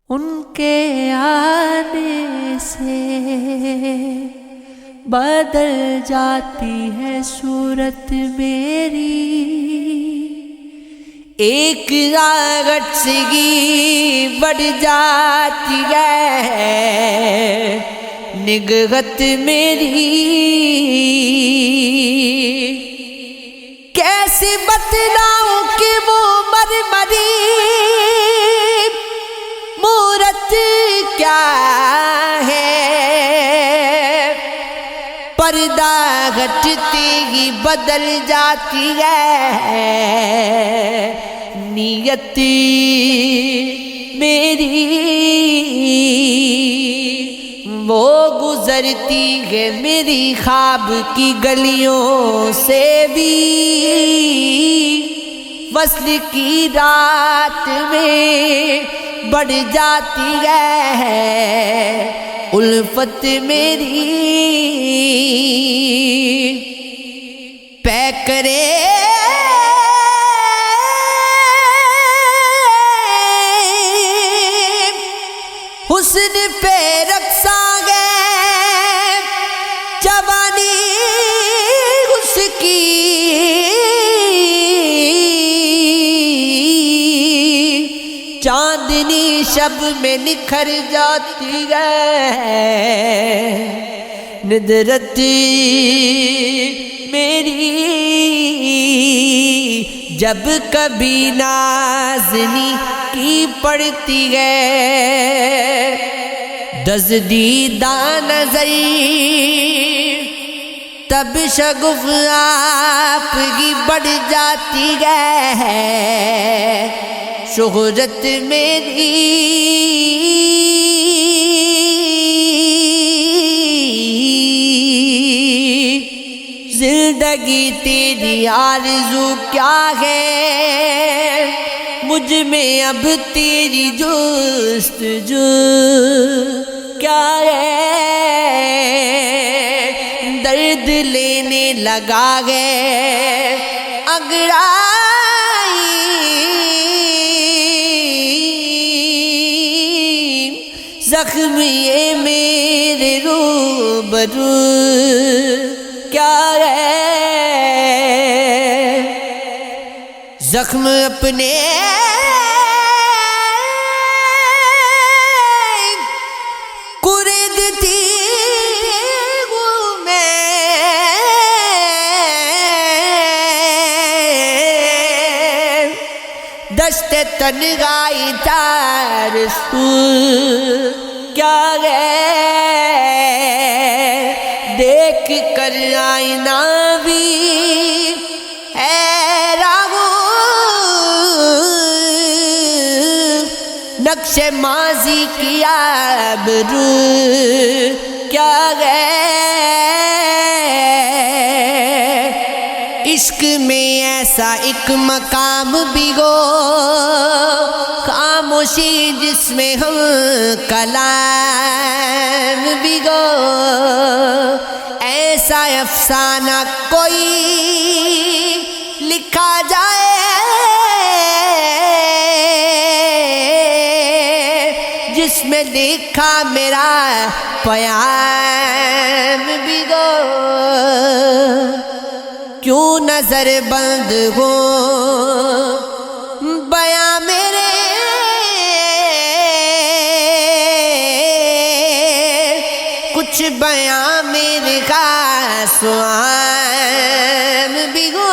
ان کے آنے سے بدل جاتی ہے صورت میری، ایک آگٹسگی بڑھ جاتی ہے نگہت میری، کیسے بتلاؤں کہ وہ مرمری مورت کیا ہے، پردہ گھٹتے ہی بدل جاتی ہے نیت میری، وہ گزرتی ہے میری خواب کی گلیوں سے بھی، وصل کی رات میں بڑھ جاتی ہے الفت میری، پے کرے حسن پہ رقصاں گے جوانی اس کی، چاندنی شب میں نکھر جاتی ہے ندرت میری، جب کبھی نازنی کی پڑتی ہے دزدیدہ نظر، تب شگف آپ کی بڑھ جاتی ہے شہرت میری، زندگی تیری آرزو کیا ہے، مجھ میں اب تیری جستجو کیا ہے، درد لینے لگا ہے انگڑائی، زخم یہ میرے روبرو کیا ہے، زخم اپنے کردتی ہوں میں، دشت تنہائی تارسو کیا ہے، دیکھ کر آئینہ بھی حیران نقش ماضی کی آبرو کیا ہے، عشق میں ایسا ایک مقام بھی ہو خاموشی جس میں ہم کلام بھی ہو، ایسا افسانہ کوئی لکھا جائے جس میں لکھا میرا پیام بھی ہو، کیوں نظر بند ہو بیاں میرے، کچھ بیاں میرے خاص عام بھی ہو،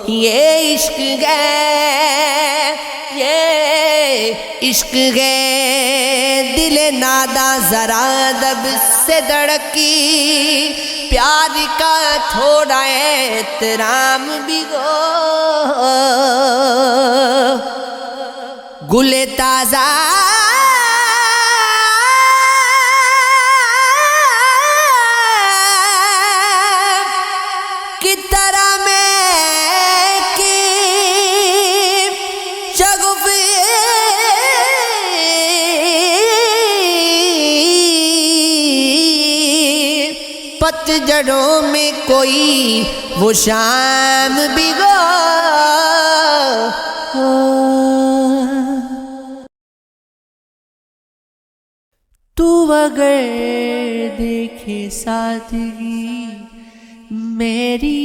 یہ عشق ہے، یہ عشق ہے، دل ناداں ذرا دب سے دھڑکی، پیار کا تھوڑا احترام بھی ہو، گل تازہ کی طرح میں کی شگف پت جڑوں میں کوئی وہ شام بھگو تو اگر دیکھے سادگی میری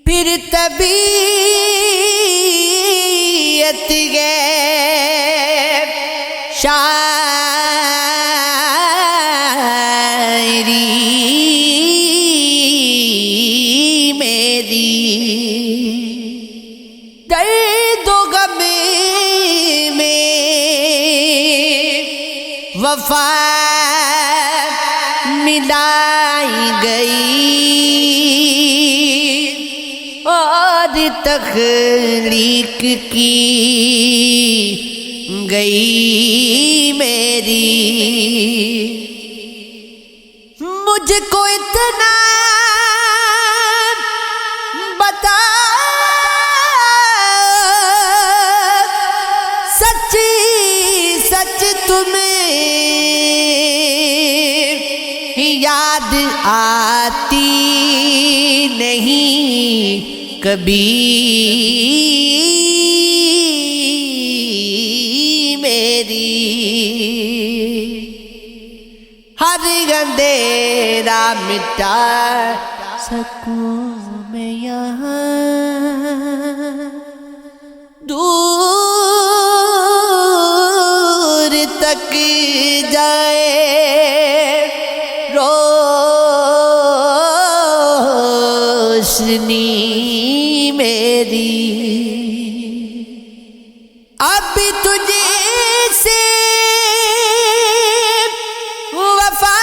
پھر طبیعت غیر شاعری میری درد و غم میں وفا ملائی گئی اور تخلیق کی گئی میری مجھ کو اتنا بتا سچی سچ تمہیں یاد آتی نہیں کبھی میری ہر اندھیرا مٹا سکوں میں یہاں دور تک جائے روشنی میری اب تجھے سے وفا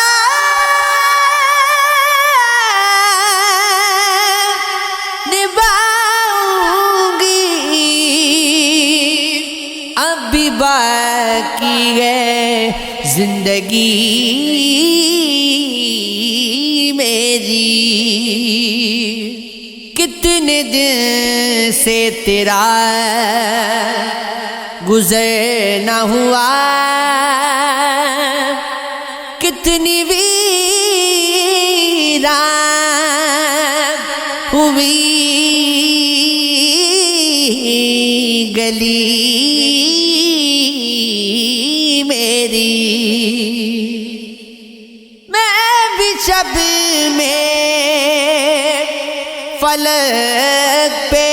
نبھاؤں گی اب بھی باقی ہے زندگی میری کتنے دن سے تیرا گزر نہ ہوا کتنی ویران ہوئی گلی میری میں بھی شب میں فلک پہ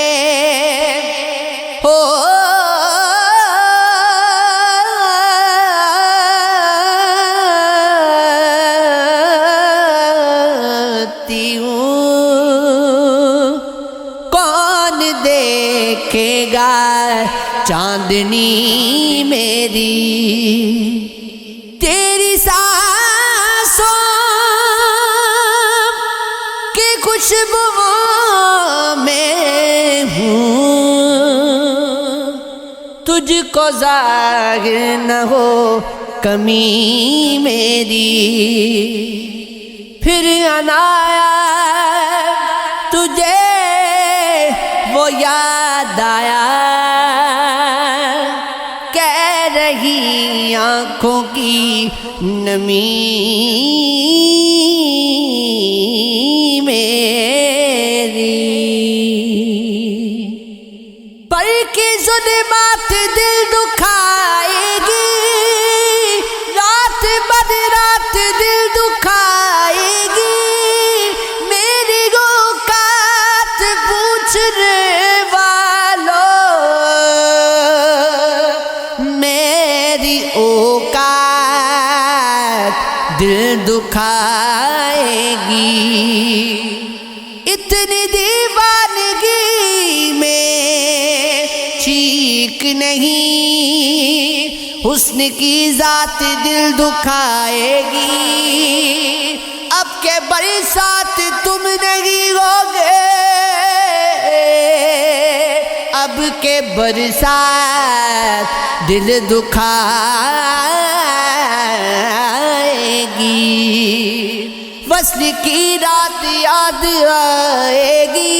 ہوتی ہوں کون دیکھے گا چاندنی میری تیری سانسوں کی خوشبو میں ہوں تجھ کو ظاہر نہ ہو کمی میری پھر عنایا تجھے وہ یاد آیا کہہ رہی آنکھوں کی نمی میری پر کی ظلمات دل دکھائے گی رات بد رات دل دکھائے گی میری اوقات پوچھنے والوں میری اوقات دل دکھائے گی اتنی دیوانگی میں ٹھیک نہیں حسن کی ذات دل دکھائے گی اب کے برسات تم نہیں ہوگے اب کے برسات دل دکھائے گی وصل کی رات یاد آئے گی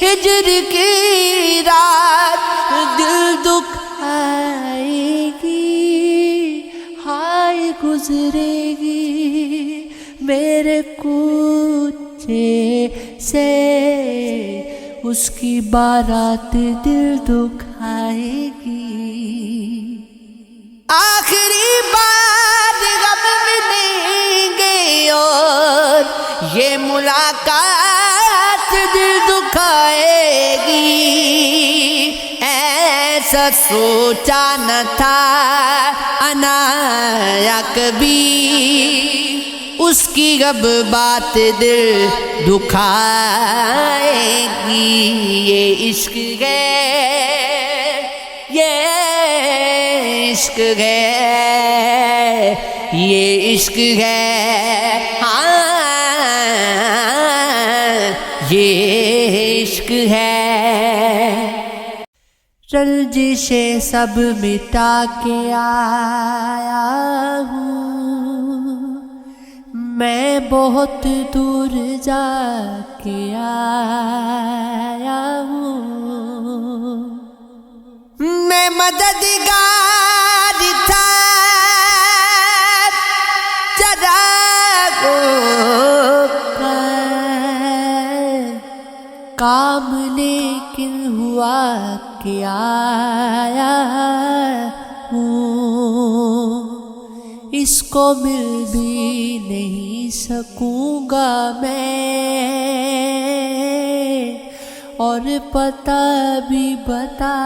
ہجر کی رات دل دکھائے گی ہائے گزرے گی تیرے کوچے سے اس کی بارات دل دکھائے گی، آخری بار غم ملیں گے اور یہ ملاقات دل دکھائے گی، ایسا سوچا نہ تھا انایا کبھی، اس کی اب بات دل دکھائے گی، یہ عشق ہے، یہ عشق ہے، یہ عشق ہے، ہاں یہ عشق ہے۔ رنجشیں سب مٹا کے آیا ہوں میں، بہت دور جا کے آیا ہوں، میں مددگار تھا چراغوں کا کام، لیکن ہوا کہ آیا ہوں، اس کو مل بھی نہیں سکوں گا میں، اور پتہ بھی بتا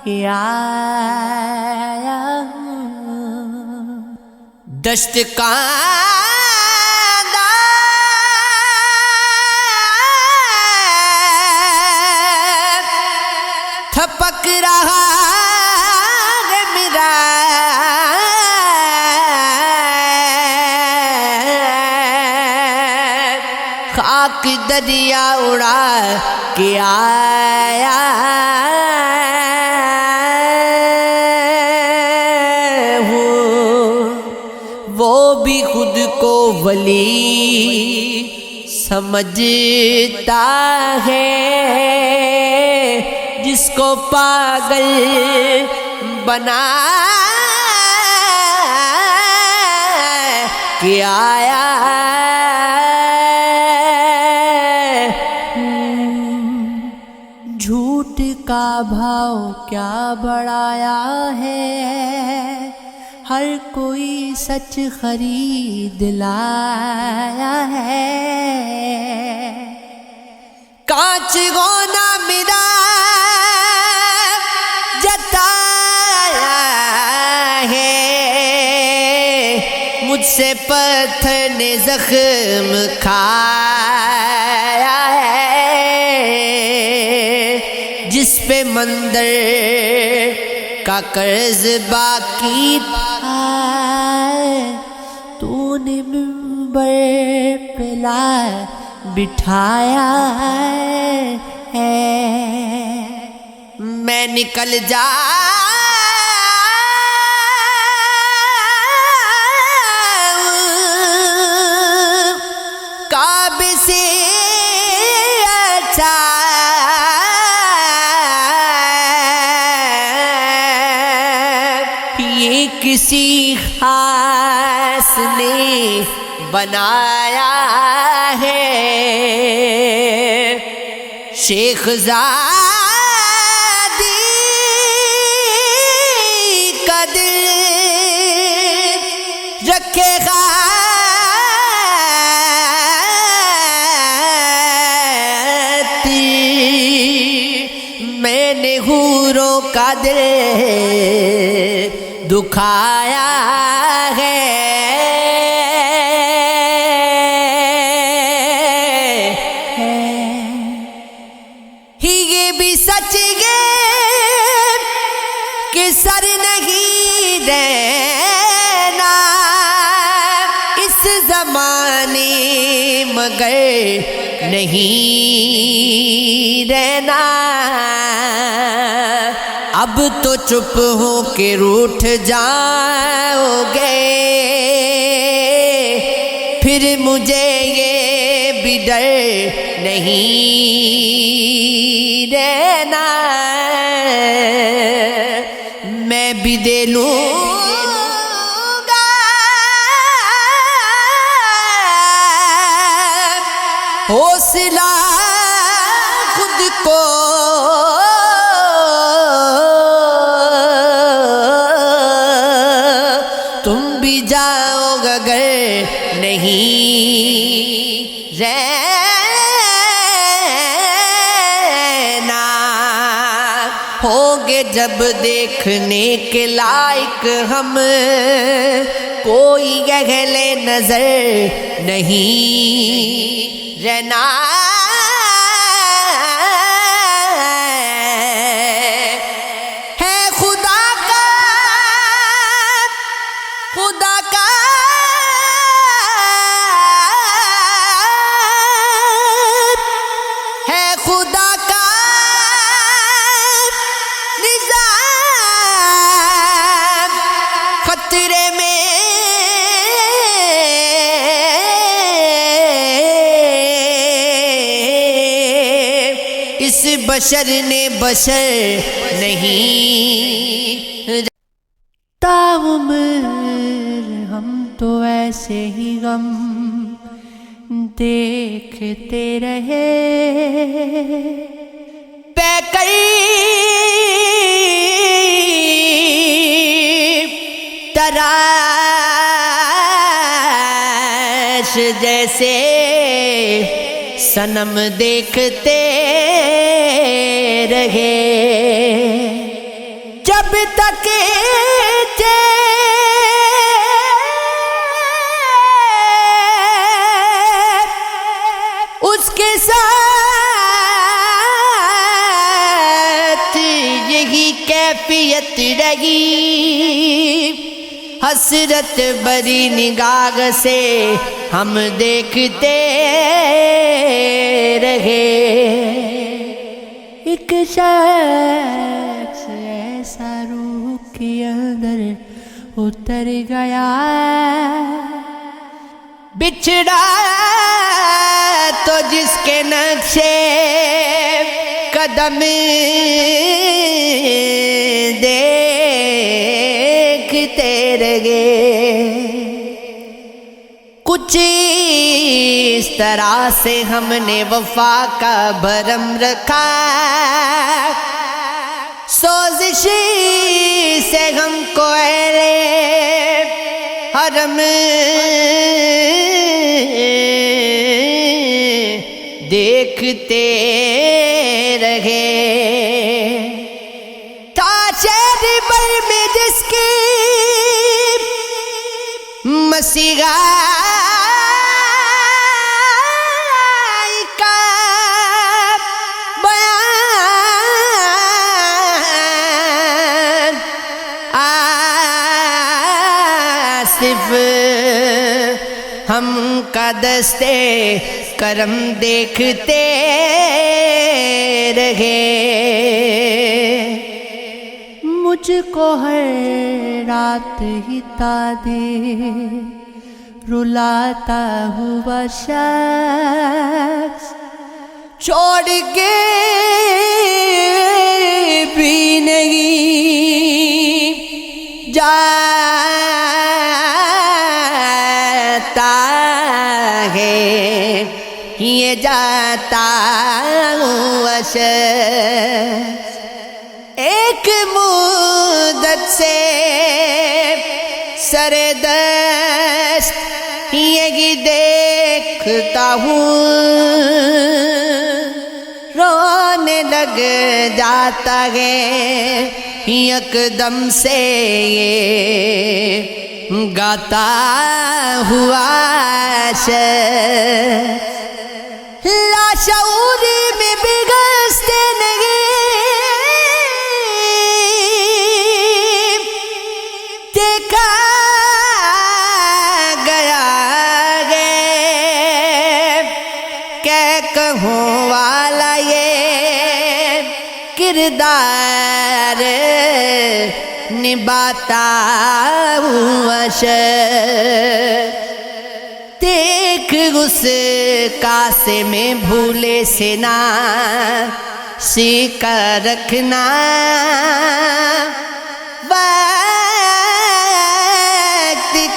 کے آیا ہوں، دشت کاندہ تھپک رہا ہے میرا خاک دریا اڑا کے آیا ہوں، وہ بھی خود کو ولی سمجھتا ہے، جس کو پاگل بنا کے آیا جھوٹ کا بھاؤ کیا بڑھایا ہے، ہر کوئی سچ خرید لایا ہے، کانچ گونا میرا جتایا ہے، مجھ سے پتھر نے زخم کھایا ہے، جس پہ مندر کا قرض باقی تھا، تو نے منبر پہ لا بٹھایا ہے، میں نکل جا کعبے سے اچھا یہ کسی خاص نے بنایا ہے، شیخ زادی کا دل رکھے گا میں نے حوروں کا دل دکھایا ہے، یہ بھی سچ ہے کہ سر نہیں رہنا اس زمانے مگر نہیں رہنا، اب تو چپ ہو کے روٹھ جاؤ گے، پھر مجھے یہ بھی ڈر نہیں رہنا، میں بھی دے لوں گا حوصلہ خود کو تم بھی جاؤ اگر نہیں رہنا ہوگے جب دیکھنے کے لائق ہم کوئی اہل نظر نہیں رہنا ہے خدا کا ہے خدا کا نظام خطرے میں اس بشر نے بشر نہیں تاعمر ہم تو ایسے ہی غم دیکھتے رہے پیکر تراش جیسے صنم دیکھتے رہے جب تک اس کے ساتھ یہی کیفیت رہی حسرت بری نگاہ سے ہم دیکھتے رہے ایک شخص ایسا روح کے اندر اتر گیا بچھڑا تو جس کے نقشے قدم دیکھتے رہے کچھ اس طرح سے ہم نے وفا کا بھرم رکھا سوزش سے ہم کو اہل حرم دیکھتے رہے تھا شہر بر میں جس کی مسیحا کا بیان آصف ہم کا دستے کرم دیکھتے رہے مجھ کو ہر رات ہی دے رلاتا ہوا شخص چھوڑ کے بھی نہیں جاتا ہے یہ جاتا ہوا شخص ایک مدت سے سر دست یہی دیکھتا ہوں رونے لگ جاتا ہے یکدم سے یہ گاتا ہوا شخص لاشعور میں بگستے نہیں دیکھا گیا ہے کہ کہوں والا یہ کردار نبھاتا ہوا شخص دیکھ اس کاسے میں بھولے سے نہ سیکھ رکھنا وقت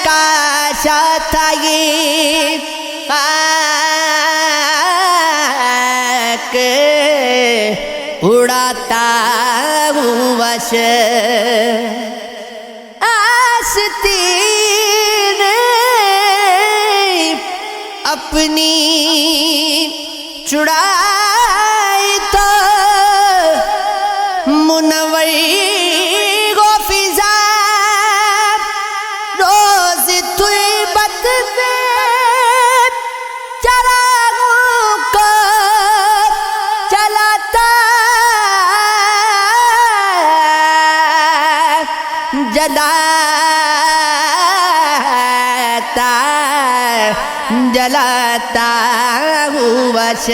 کا شاہ تھا یہ اڑاتا ہوں وش آستین اپنی چڑائی تو منور گو فضا روز طیبت میں چراغوں کو جلاتا جلاتا ہوں وش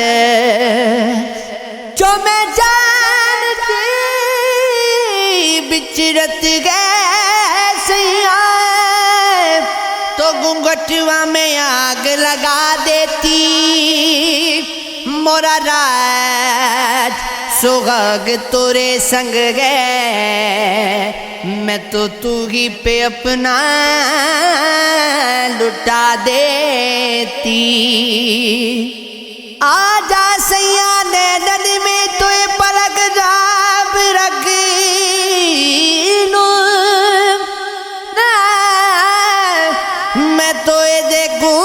جو میں جانتی بچرت گئے سیاں تو گھنگٹوا میں آگ لگا دیتی مورا راج سوغاگ تورے سنگ گئے میں تو ہی پہ اپنا لٹا دیتی آجا سیاں نیدن میں تو پلک جاب رکھ لوں میں تو دیکھوں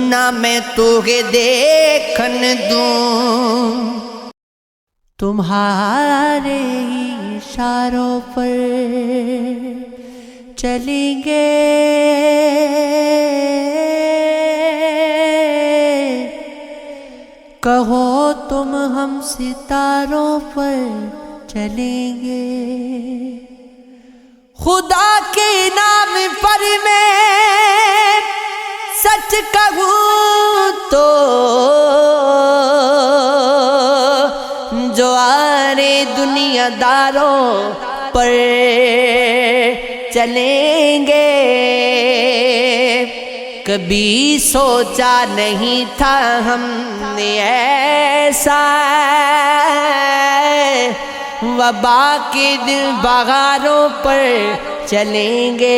نہ میں تجھے دیکھن دوں تمہارے اشاروں پر چلیں گے کہو تم ہم ستاروں پر چلیں گے خدا کے نام پر میں سچ کہوں تو جو آرے دنیا داروں پر چلیں گے کبھی سوچا نہیں تھا ہم نے ایسا وبا کے دل بغاروں پر چلیں گے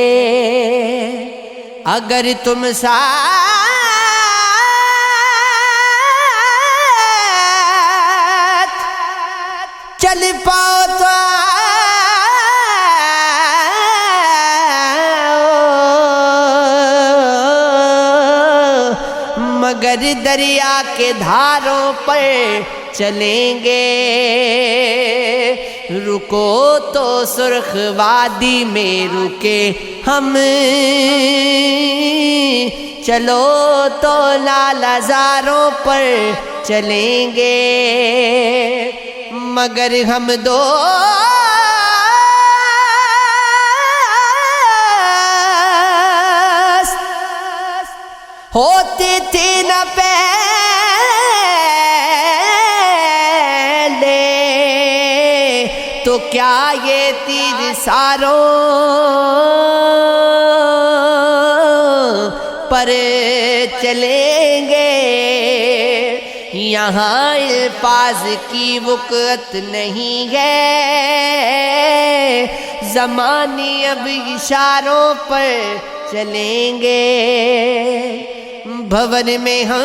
اگر تم ساتھ چل پاؤ تو مگر دریا کے دھاروں پر چلیں گے رکو تو سرخ وادی میں رکے ہم چلو تو لال ہزاروں پر چلیں گے مگر ہم دوست ہوتے تھے نہ پہلے تو کیا یہ تیر ساروں پر چلیں گے یہاں الفاظ کی وقت نہیں ہے زمانے اب اشاروں پر چلیں گے بھون میں ہم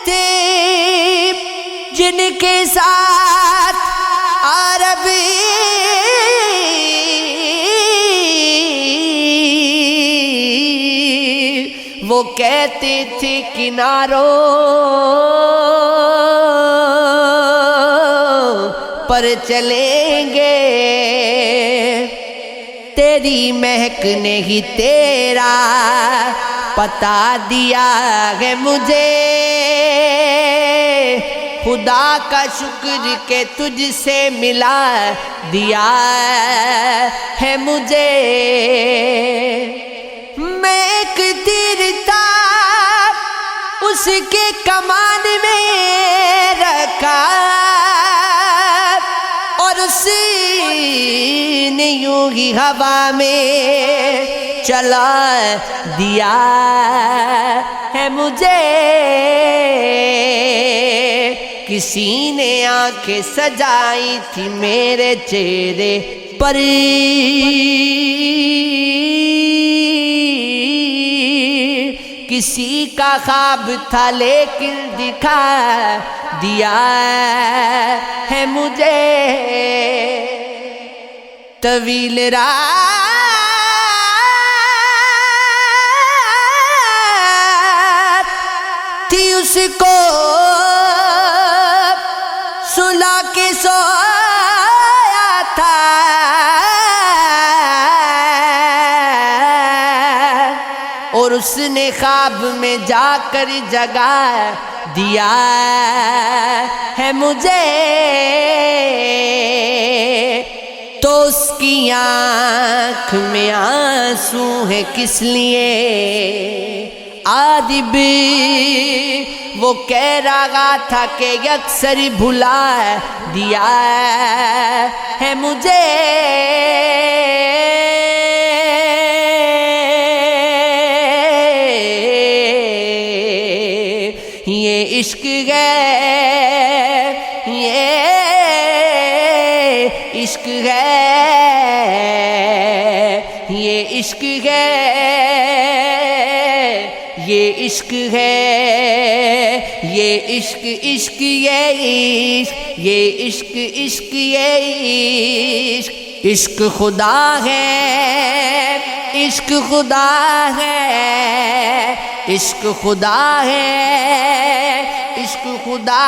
تھے جن کے ساتھ عربی وہ کہتے تھے کناروں پر چلیں گے تیری مہک نے ہی تیرا پتا دیا ہے مجھے خدا کا شکر کہ تجھ سے ملا دیا ہے مجھے میں ایک تیر تھا اس کے کمان میں رکھا اور اسی نے یوں ہی ہوا میں چلا دیا ہے مجھے کسی نے آنکھیں سجائی تھی میرے چہرے پر کسی کا خواب تھا لیکن دکھا دیا ہے مجھے طویل رات تھی اس کو سلا کے سویا تھا اور اس نے خواب میں جا کر جگا دیا ہے مجھے تو اس کی آنکھ میں آنسو ہے کس لیے آدب وہ کہہ رہا تھا کہ اکثر بھلا دیا ہے مجھے یہ عشق ہے یہ عشق ہے یہ عشق ہے یہ عشق ہے یہ عشق عشق یہ عشق عشق یہ عشق عشق خدا ہے عشق خدا ہے عشق خدا ہے عشق خدا